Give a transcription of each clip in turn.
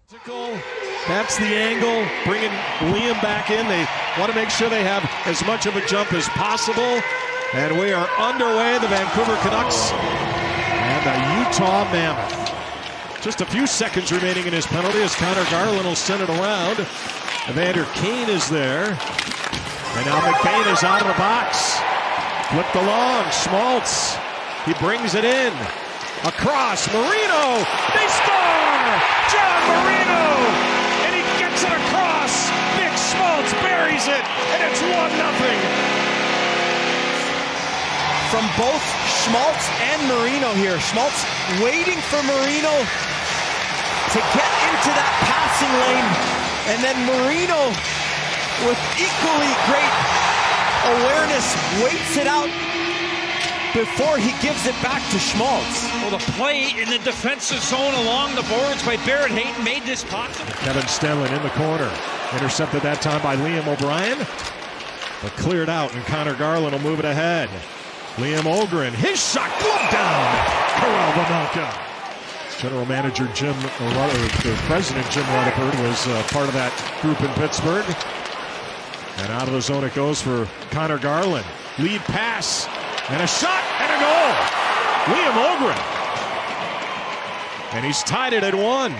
That's the angle, bringing Liam back in. They want to make sure they have as much of a jump as possible. And we are underway, the Vancouver Canucks and the Utah Mammoth. Just a few seconds remaining in his penalty as Conor Garland will send it around. Evander Kane is there. And now McBain is out of the box. Flipped along, Schmaltz. He brings it in. Across, Marino, they score! John Marino! And he gets it across. Nick Schmaltz buries it, and it's 1-0. From both Schmaltz and Marino here. Schmaltz waiting for Marino to get into that passing lane. And then Marino, with equally great awareness, waits it out before he gives it back to Schmaltz. Well, the play in the defensive zone along the boards by Barrett Hayton made this possible. Kevin Stenlin in the corner. Intercepted that time by Liam O'Brien. But cleared out, and Conor Garland will move it ahead. Liam Ogren, his shot, glove down. Karel Vejmelka. General Manager the President Jim Rutherford was part of that group in Pittsburgh. And out of the zone it goes for Conor Garland. Lead pass. And a shot and a goal. Liam Ogren. And he's tied it at 1.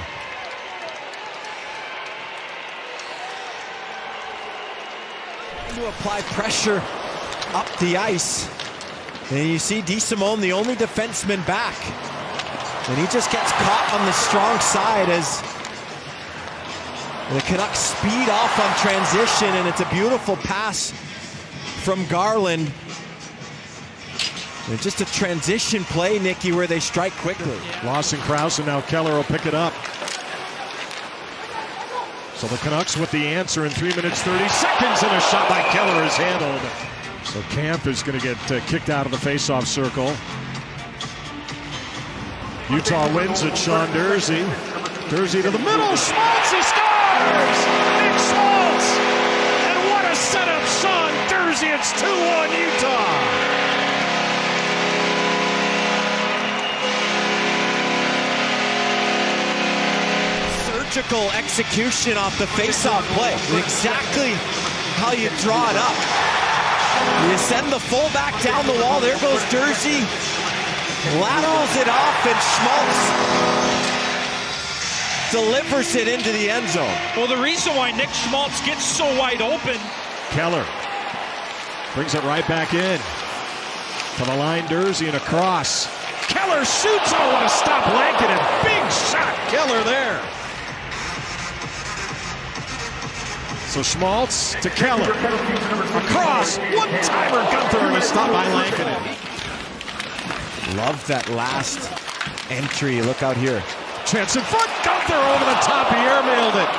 To apply pressure up the ice. And you see DeSimone, the only defenseman back. And he just gets caught on the strong side as the Canucks speed off on transition, and it's a beautiful pass from Garland. And just a transition play, Nicky, where they strike quickly. Lawson Krause, and now Keller will pick it up. So the Canucks with the answer in 3 minutes 30 seconds, and a shot by Keller is handled. So Camp is going to get kicked out of the faceoff circle. Utah wins it. Sean Durzi. Durzi to the middle. Schmaltz, he scores! Nick Schmaltz! And what a setup, Sean Durzi. It's 2-1 Utah. Surgical execution off the faceoff play. Exactly how you draw it up. You send the fullback down the wall. There goes Durzi. Laterals it off, and Schmaltz delivers it into the end zone. Well, the reason why Nick Schmaltz gets so wide open. Keller brings it right back in. To the line, Durzi, and across. Keller shoots. Oh, what a stop, Lankinen. Big shot, Keller there. So Schmaltz to Keller. Across. One-timer, Gunther, and a stop by Lankinen. Love that last entry. Look out here. Chance in front. Gunther over the top. He airmailed it.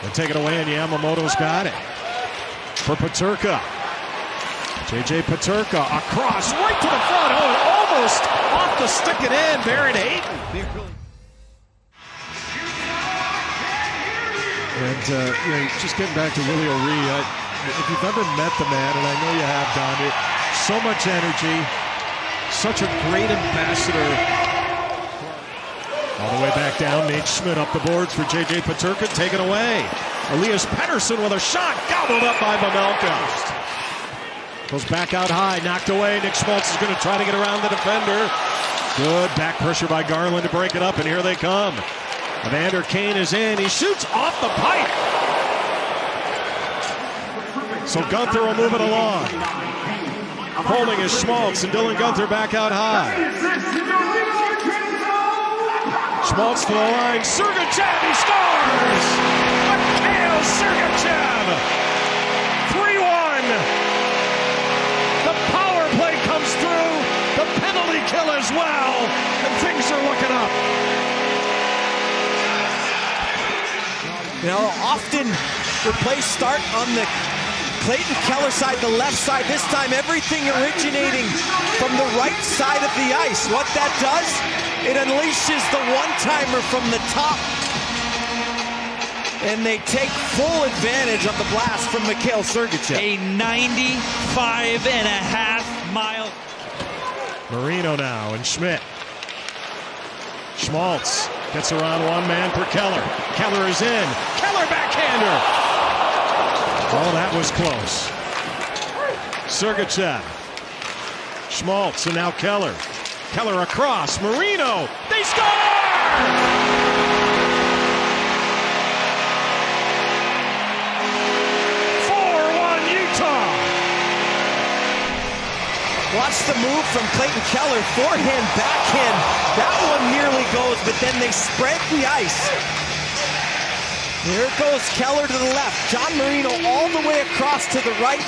And take it away, and Yamamoto's got it. For Peterka. J.J. Peterka across right to the front. Oh, and almost off the stick and in. Barrett Hayton. And just getting back to Willie O'Ree, if you've ever met the man, and I know you have, Don, so much energy, such a great ambassador. All the way back down, Nate Schmidt up the boards for J.J. Peterka, taken away. Elias Pettersson with a shot, gobbled up by Vejmelka. Goes back out high, knocked away. Nick Schmaltz is going to try to get around the defender. Good back pressure by Garland to break it up, and here they come. Evander Kane is in. He shoots off the pipe. So Gunther will move it along. Holding is Schmaltz, and Dylan Gunther back out high. Schmaltz to the line. Sergachev, he scores! Mikhail Sergachev! 3-1. The power play comes through. The penalty kill as well. And things are looking up. You know, often the plays start on the Clayton Keller side, the left side. This time, everything originating from the right side of the ice. What that does, it unleashes the one-timer from the top. And they take full advantage of the blast from Mikhail Sergachev. A 95.5-mile. Marino now, and Schmidt. Schmaltz Gets around one man for Keller. Keller is in. Keller backhander. Oh, that was close. Sergachev. Schmaltz, and now Keller. Keller across. Marino. They score! 4-1 Utah. Watch the move from Clayton Keller. Forehand, backhand. That one nearly goes, but then they spread the ice. There goes Keller to the left. John Marino all the way across to the right.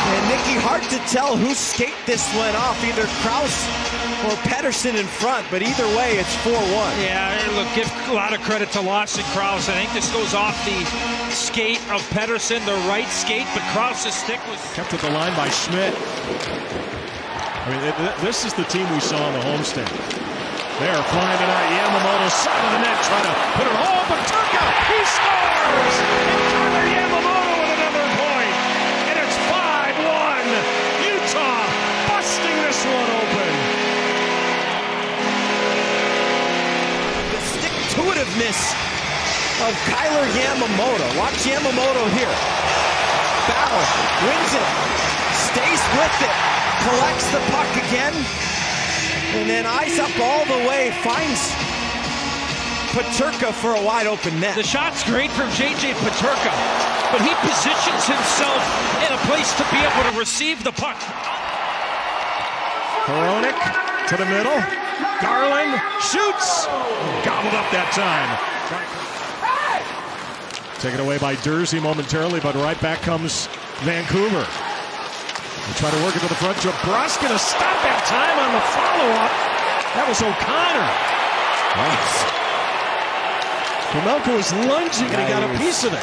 And Nicky, hard to tell whose skate this went off, either Krause or Pettersson in front, but either way, it's 4-1. Yeah, look, give a lot of credit to Lawson Krause. I think this goes off the skate of Pettersson, the right skate, but Krause's stick was kept at the line by Schmidt. I mean, this is the team we saw on the homestand. They're flying tonight. Yamamoto, side of the net, trying to put it all, but Turka, he scores! And Tyler Yamamoto with another point. And it's 5-1. Utah busting this one open. The stick-to-itiveness of Tyler Yamamoto. Watch Yamamoto here. Battle, wins it, stays with it, collects the puck again, and then eyes up all the way, finds Peterka for a wide open net. The shot's great from J.J. Peterka, but he positions himself in a place to be able to receive the puck. Hronek to the middle. Garland shoots. Gobbled up that time. Taken away by Dursey momentarily, but right back comes Vancouver. They try to work it to the front. Jabro's going to stop that time on the follow-up. That was O'Connor. Nice. Pamelka was lunging and he got a piece of it.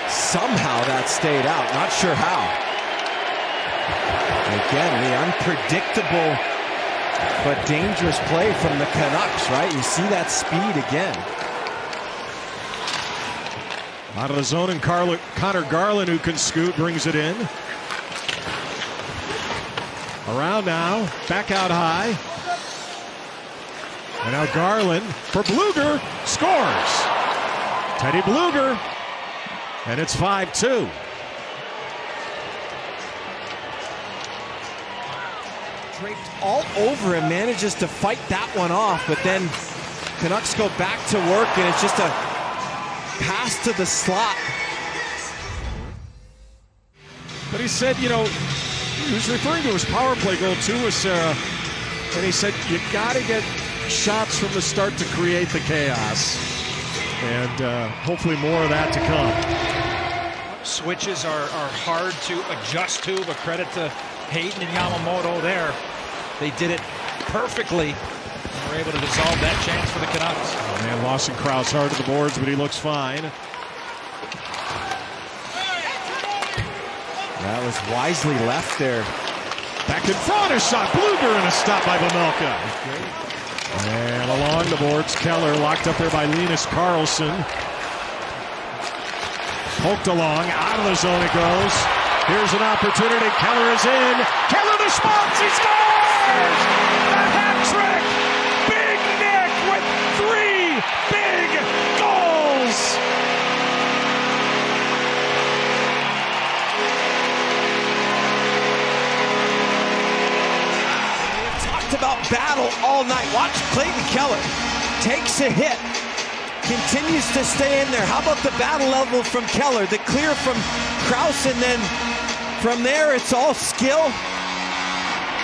Somehow that stayed out. Not sure how. Again, the unpredictable but dangerous play from the Canucks, right? You see that speed again. Out of the zone, and Connor Garland, who can scoot, brings it in. Around now, back out high. And now Garland for Bluger, scores. Teddy Bluger, and it's 5-2. Draped all over him, manages to fight that one off, but then Canucks go back to work, and it's just a pass to the slot. But he said, you know, he was referring to his power play goal too with Sarah, and he said, you got to get shots from the start to create the chaos. And hopefully more of that to come. Switches are hard to adjust to, but credit to Hayton and Yamamoto there. They did it perfectly. And were able to dissolve that chance for the Canucks. Oh man, Lawson Krause hard to the boards, but he looks fine. That was wisely left there. Back in front, a shot. Bluger and a stop by Pamelka. And along the boards, Keller locked up there by Linus Karlsson. Poked along, out of the zone it goes. Here's an opportunity. Keller is in. Keller to Schmaltz. He scores! A hat trick! Big Nick with 3 big goals! Talked about battle all night. Watch Clayton Keller. Takes a hit. Continues to stay in there. How about the battle level from Keller? The clear from Krause, and then from there it's all skill.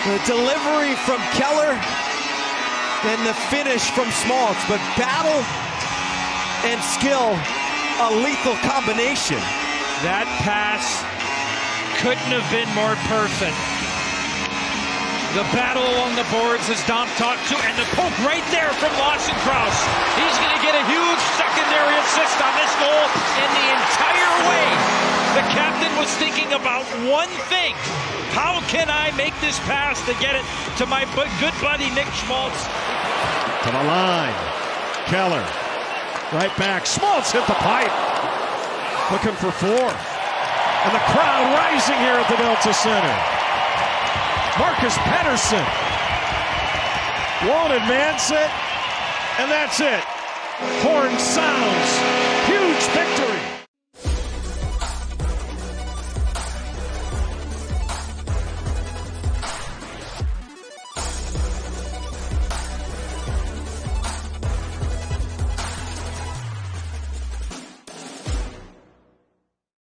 The delivery from Keller, and the finish from Schmaltz. But battle and skill, a lethal combination. That pass couldn't have been more perfect. The battle along the boards, as Dom talked to, and the poke right there from Lawson Krause. He's going to get a huge secondary assist on this goal, and the entire way the captain was thinking about one thing. How can I make this pass to get it to my good buddy Nick Schmaltz? To the line. Keller. Right back. Schmaltz hit the pipe. Looking for 4. And the crowd rising here at the Delta Center. Marcus Pettersson won't advance it. And that's it. Horn sounds.